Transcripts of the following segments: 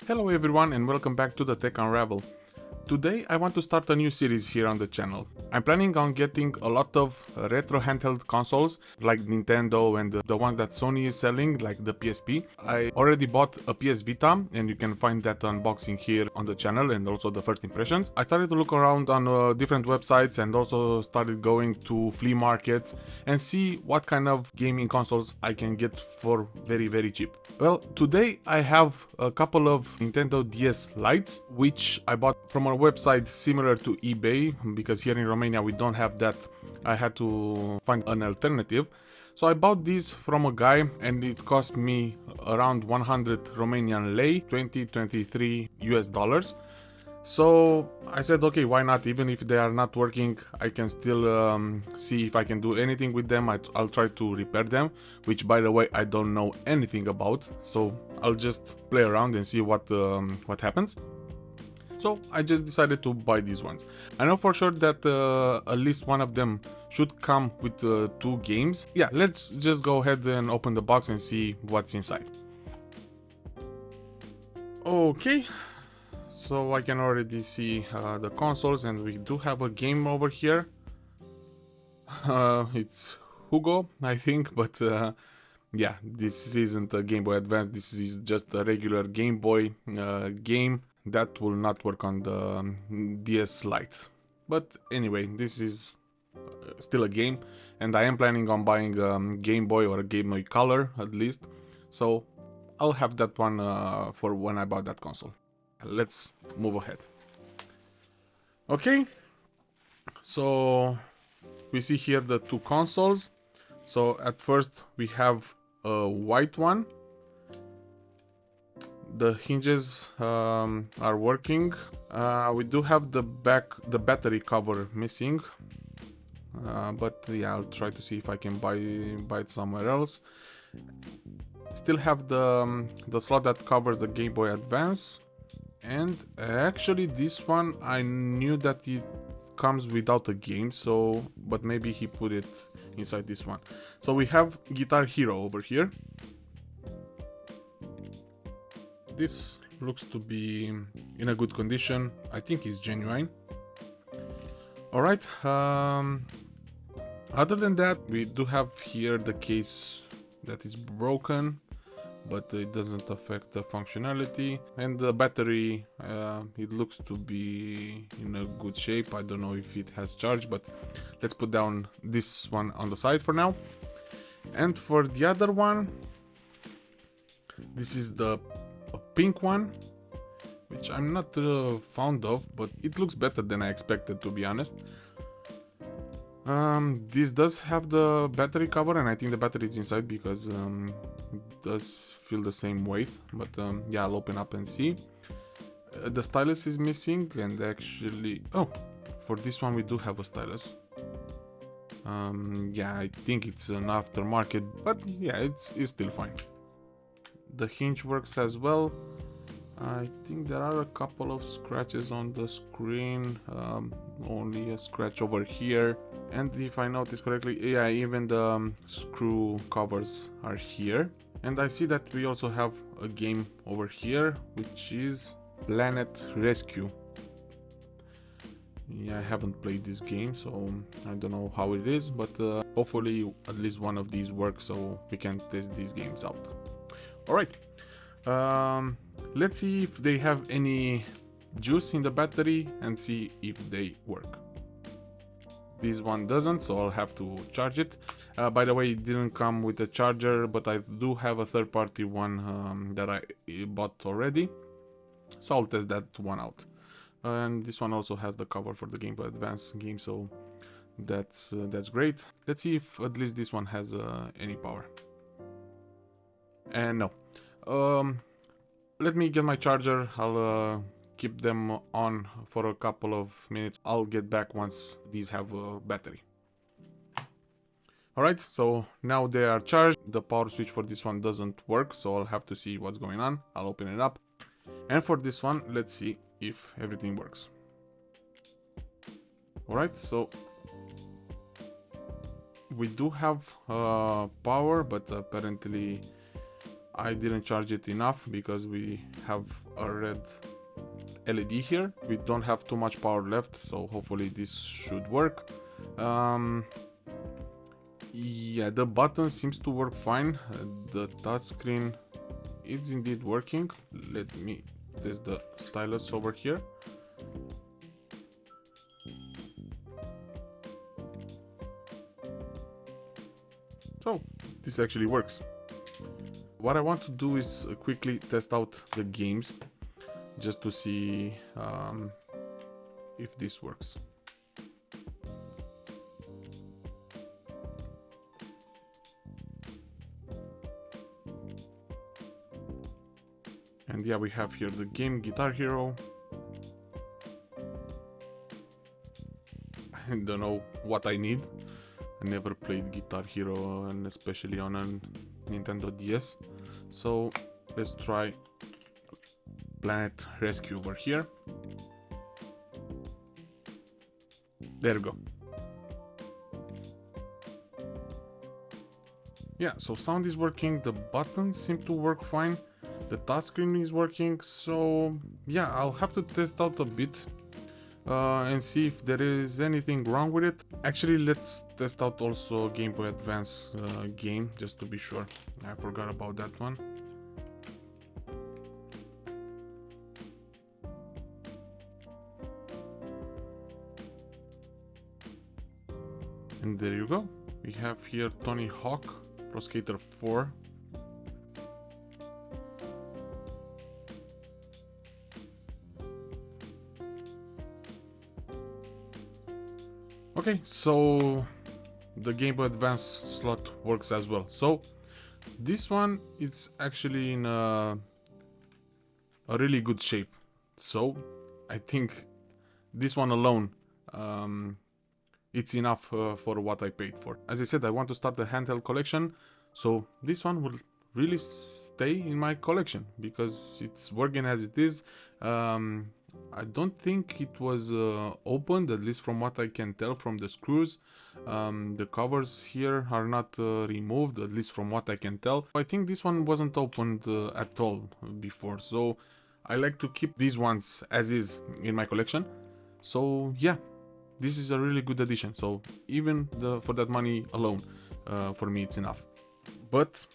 Hello everyone and welcome back to the Tech Unravel. Today I want to start a new series here on the channel. I'm planning on getting a lot of retro handheld consoles like Nintendo and the ones that Sony is selling like the PSP. I already bought a PS Vita and you can find that unboxing here on the channel and also the first impressions. I started to look around on different websites and also started going to flea markets and see what kind of gaming consoles I can get for very cheap. Well, today I have a couple of Nintendo DS Lites, which I bought from a website similar to eBay, because here in Romania we don't have that. I had to find an alternative. So I bought these from a guy and it cost me around 100 Romanian lei, 23 US dollars. So I said, okay, why not? Even if they are not working, I can still see if I can do anything with them. I'll try to repair them, which by the way, I don't know anything about. So I'll just play around and see what happens. So I just decided to buy these ones. I know for sure that at least one of them should come with 2 games. Yeah, let's just go ahead and open the box and see what's inside. Okay. So I can already see the consoles and we do have a game over here. It's Hugo, I think, but yeah, this isn't a Game Boy Advance, this is just a regular Game Boy game that will not work on the DS Lite. But anyway, this is still a game and I am planning on buying Game Boy or a Game Boy Color at least. So I'll have that one for when I buy that console. Let's move ahead. Okay, so we see here the 2 consoles. So at first we have a white one. The hinges are working. We do have the battery cover missing, but yeah, I'll try to see if I can buy it somewhere else. Still have the slot that covers the Game Boy Advance. And actually this one I knew that it comes without a game, so but maybe he put it inside this one. So we have Guitar Hero over here. This looks to be in a good condition. I think it's genuine. Alright, other than that we do have here the case that is broken, but it doesn't affect the functionality. And the battery, it looks to be in a good shape. I don't know if it has charge, but let's put down this one on the side for now. And for the other one, this is the pink one, which I'm not fond of, but it looks better than I expected, to be honest. This does have the battery cover, and I think the battery is inside because it does feel the same weight, but yeah, I'll open up and see. The stylus is missing, and actually, oh, for this one we do have a stylus. Yeah, I think it's an aftermarket, but yeah, it's still fine. The hinge works as well. I think there are a couple of scratches on the screen, only a scratch over here, and if I notice correctly, yeah, even the screw covers are here. And I see that we also have a game over here, which is Planet Rescue. Yeah, I haven't played this game, so I don't know how it is, but hopefully at least one of these works so we can test these games out. Alright. Let's see if they have any juice in the battery and see if they work. This one doesn't, so I'll have to charge it. By the way, it didn't come with a charger, but I do have a third-party one that I bought already, so I'll test that one out. And this one also has the cover for the Game Boy Advance game, so that's great. Let's see if at least this one has any power. And no. Let me get my charger. I'll keep them on for a couple of minutes. I'll get back once these have a battery. Alright, so now they are charged. The power switch for this one doesn't work, so I'll have to see what's going on. I'll open it up. And for this one, let's see if everything works. Alright, so we do have power, but apparently I didn't charge it enough because we have a red LED here. We don't have too much power left, so hopefully this should work. Yeah, the button seems to work fine. The touchscreen is indeed working. Let me test the stylus over here. So this actually works. What I want to do is quickly test out the games just to see if this works. And yeah, we have here the game Guitar Hero. I don't know what I need. I never played Guitar Hero, and especially on a Nintendo DS. So let's try Planet Rescue over here. There we go. Yeah, so sound is working, the buttons seem to work fine, the touchscreen is working, so yeah, I'll have to test out a bit and see if there is anything wrong with it. Actually, let's test out also Game Boy Advance game, just to be sure. I forgot about that one. And there you go. We have here Tony Hawk Pro Skater 4. Okay, so the Game Boy Advance slot works as well. So this one, it's actually in a really good shape. So I think this one alone, it's enough for what I paid for. As I said, I want to start the handheld collection, so this one will really stay in my collection because it's working as it is. I don't think it was opened, at least from what I can tell from the screws. The covers here are not removed, at least from what I can tell. I think this one wasn't opened at all before, so I like to keep these ones as is in my collection. So yeah, this is a really good addition. So even for that money alone, for me it's enough. But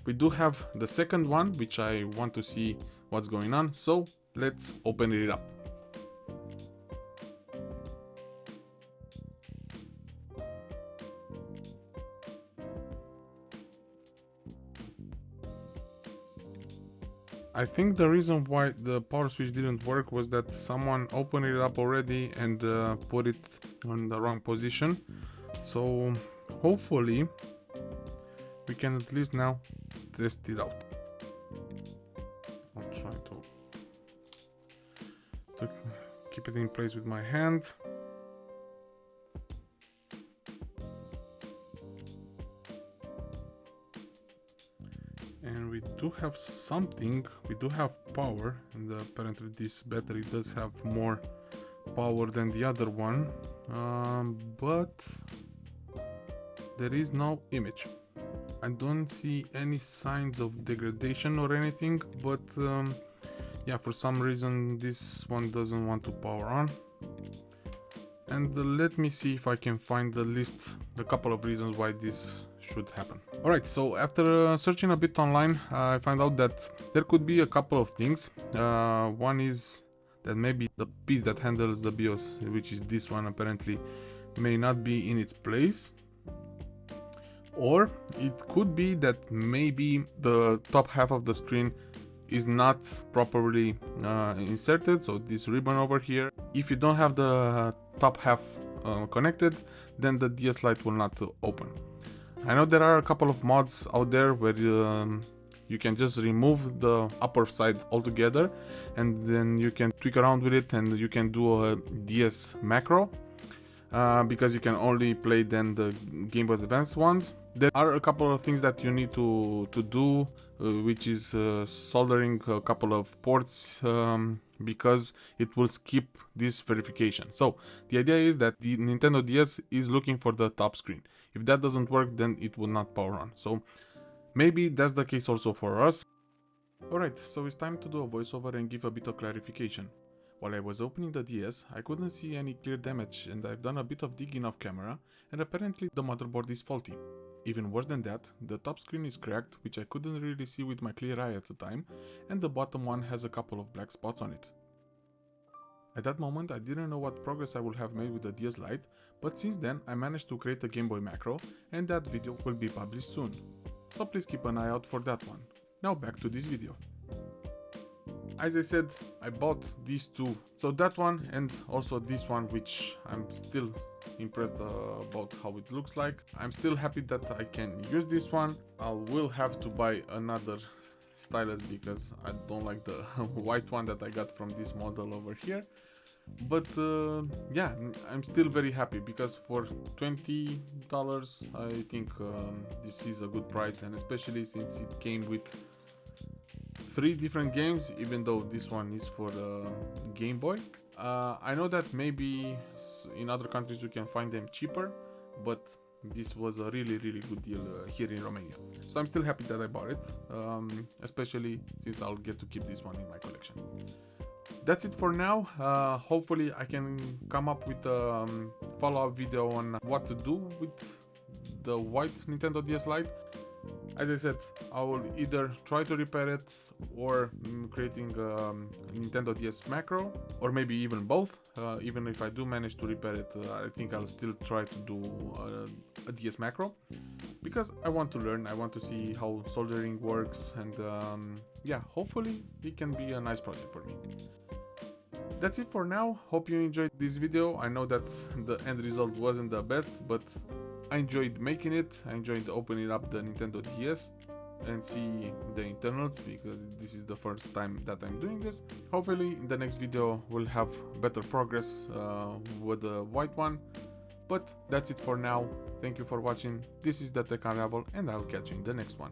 we do have the second one, which I want to see what's going on. So let's open it up. I think the reason why the power switch didn't work was that someone opened it up already and put it on the wrong position. So hopefully we can at least now test it out. I'll try to keep it in place with my hand. And we do have something, we do have power, and apparently this battery does have more power than the other one, but there is no image. I don't see any signs of degradation or anything, but yeah, for some reason this one doesn't want to power on. And let me see if I can find a couple of reasons why this should happen. Alright, so after searching a bit online, I found out that there could be a couple of things. One is that maybe the piece that handles the BIOS, which is this one apparently, may not be in its place. Or it could be that maybe the top half of the screen is not properly inserted, so this ribbon over here. If you don't have the top half connected, then the DS Lite will not open. I know there are a couple of mods out there where you can just remove the upper side altogether, and then you can tweak around with it and you can do a DS macro, because you can only play then the Game Boy Advance ones. There are a couple of things that you need to do, which is soldering a couple of ports, because it will skip this verification. So the idea is that the Nintendo DS is looking for the top screen. If that doesn't work, then it will not power on. So Maybe that's the case also for us. Alright, so it's time to do a voiceover and give a bit of clarification. While I was opening the DS, I couldn't see any clear damage and I've done a bit of digging off camera and apparently the motherboard is faulty. Even worse than that, the top screen is cracked, which I couldn't really see with my clear eye at the time, and the bottom one has a couple of black spots on it. At that moment I didn't know what progress I would have made with the DS Lite, but since then I managed to create a Game Boy macro and that video will be published soon. So please keep an eye out for that one. Now back to this video. As I said, I bought these two, so that one and also this one, which I'm still impressed about how it looks like. I'm still happy that I can use this one. I will have to buy another stylus because I don't like the white one that I got from this model over here. But yeah, I'm still very happy because for $20 I think this is a good price, and especially since it came with 3 different games, even though this one is for Game Boy. I know that maybe in other countries you can find them cheaper, but this was a really good deal here in Romania. So I'm still happy that I bought it, especially since I'll get to keep this one in my collection. That's it for now. Hopefully I can come up with a follow-up video on what to do with the white Nintendo DS Lite. As I said, I will either try to repair it or creating a Nintendo DS macro, or maybe even both. Even if I do manage to repair it, I think I'll still try to do a DS macro, because I want to learn, I want to see how soldering works, and yeah, hopefully it can be a nice project for me. That's it for now. Hope you enjoyed this video. I know that the end result wasn't the best, but I enjoyed making it. I enjoyed opening up the Nintendo DS and see the internals, because this is the first time that I'm doing this. Hopefully in the next video we'll have better progress with the white one. But that's it for now. Thank you for watching. This is the Tech Unravel and I'll catch you in the next one.